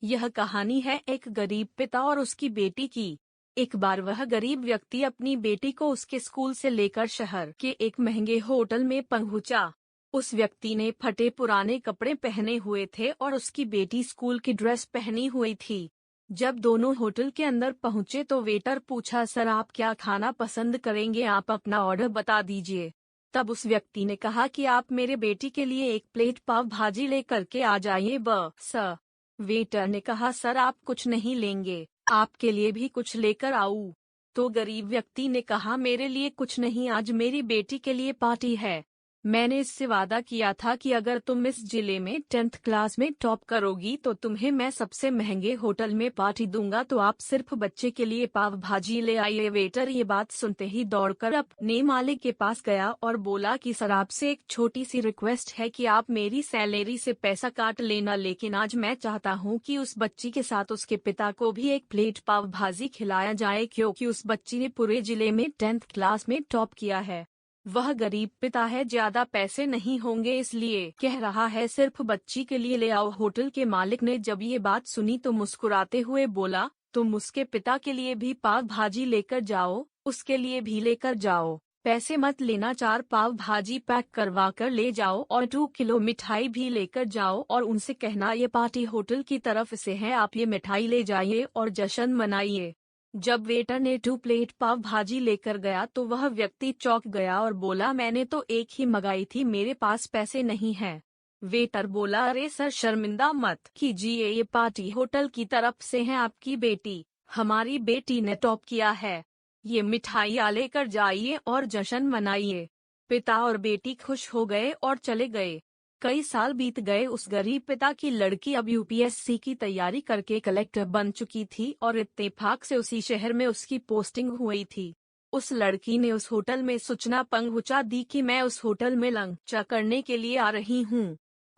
यह कहानी है एक गरीब पिता और उसकी बेटी की। एक बार वह गरीब व्यक्ति अपनी बेटी को उसके स्कूल से लेकर शहर के एक महंगे होटल में पहुंचा। उस व्यक्ति ने फटे पुराने कपड़े पहने हुए थे और उसकी बेटी स्कूल की ड्रेस पहनी हुई थी। जब दोनों होटल के अंदर पहुंचे तो वेटर पूछा, सर आप क्या खाना पसंद करेंगे, आप अपना ऑर्डर बता दीजिए। तब उस व्यक्ति ने कहा कि आप मेरे बेटी के लिए एक प्लेट पाव भाजी लेकर के आ जाइए सर। वेटर ने कहा, सर आप कुछ नहीं लेंगे, आपके लिए भी कुछ लेकर आऊं? तो गरीब व्यक्ति ने कहा, मेरे लिए कुछ नहीं, आज मेरी बेटी के लिए पार्टी है। मैंने इससे वादा किया था कि अगर तुम इस जिले में 10th क्लास में टॉप करोगी तो तुम्हें मैं सबसे महंगे होटल में पार्टी दूंगा, तो आप सिर्फ बच्चे के लिए पाव भाजी ले आइए। वेटर ये बात सुनते ही दौड़कर अपने मालिक के पास गया और बोला कि सर आपसे एक छोटी सी रिक्वेस्ट है कि आप मेरी सैलरी से पैसा काट लेना, लेकिन आज मैं चाहता हूँ कि उस बच्ची के साथ उसके पिता को भी एक प्लेट पाव भाजी खिलाया जाए, क्योंकि उस बच्ची ने पूरे जिले में 10th क्लास में टॉप किया है। वह गरीब पिता है, ज्यादा पैसे नहीं होंगे इसलिए कह रहा है, सिर्फ बच्ची के लिए ले आओ। होटल के मालिक ने जब ये बात सुनी तो मुस्कुराते हुए बोला, तुम उसके पिता के लिए भी पाव भाजी लेकर जाओ, उसके लिए भी लेकर जाओ, पैसे मत लेना, 4 पाव भाजी पैक करवा कर ले जाओ और 2 किलो मिठाई भी लेकर जाओ और उनसे कहना ये पार्टी होटल की तरफ से है, आप ये मिठाई ले जाइए और जश्न मनाइए। जब वेटर ने 2 प्लेट पाव भाजी लेकर गया तो वह व्यक्ति चौंक गया और बोला, मैंने तो एक ही मंगाई थी, मेरे पास पैसे नहीं हैं। वेटर बोला, अरे सर शर्मिंदा मत कीजिए, ये पार्टी होटल की तरफ से है, आपकी बेटी, हमारी बेटी ने टॉप किया है, ये मिठाइयाँ लेकर जाइए और जश्न मनाइए। पिता और बेटी खुश हो गए और चले गए। कई साल बीत गए। उस गरीब पिता की लड़की अब यूपीएससी की तैयारी करके कलेक्टर बन चुकी थी और इत्तेफाक से उसी शहर में उसकी पोस्टिंग हुई थी। उस लड़की ने उस होटल में सूचना पहुंचा दी कि मैं उस होटल में लंच करने के लिए आ रही हूँ।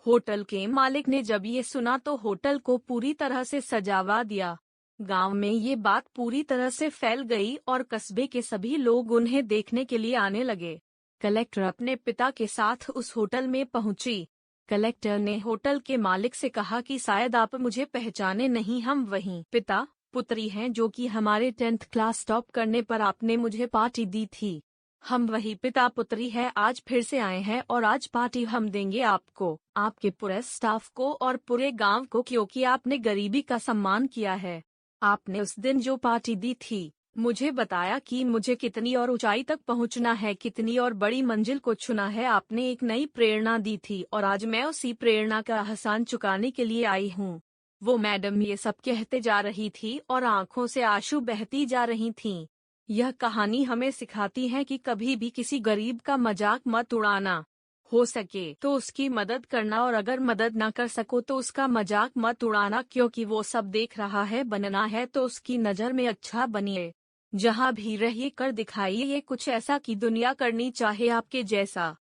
होटल के मालिक ने जब ये सुना तो होटल को पूरी तरह से सजावा दिया। गांव में ये बात पूरी तरह से फैल गई और कस्बे के सभी लोग उन्हें देखने के लिए आने लगे। कलेक्टर अपने पिता के साथ उस होटल में पहुंची। कलेक्टर ने होटल के मालिक से कहा कि शायद आप मुझे पहचाने नहीं, हम वही पिता पुत्री हैं जो कि हमारे 10th क्लास टॉप करने पर आपने मुझे पार्टी दी थी। हम वही पिता पुत्री है, आज फिर से आए हैं और आज पार्टी हम देंगे आपको, आपके पूरे स्टाफ को और पूरे गांव को, क्योंकि आपने गरीबी का सम्मान किया है। आपने उस दिन जो पार्टी दी थी, मुझे बताया कि मुझे कितनी और ऊंचाई तक पहुंचना है, कितनी और बड़ी मंजिल को छूना है। आपने एक नई प्रेरणा दी थी और आज मैं उसी प्रेरणा का एहसान चुकाने के लिए आई हूँ। वो मैडम ये सब कहते जा रही थी और आंखों से आंसू बहती जा रही थीं। यह कहानी हमें सिखाती है कि कभी भी किसी गरीब का मजाक मत उड़ाना। हो सके तो उसकी मदद करना और अगर मदद ना कर सको तो उसका मजाक मत उड़ाना, क्योंकि वो सब देख रहा है। बनना है तो उसकी नज़र में अच्छा बनिए। जहाँ भी रहिए कर दिखाइए ये कुछ ऐसा कि दुनिया करनी चाहे आपके जैसा।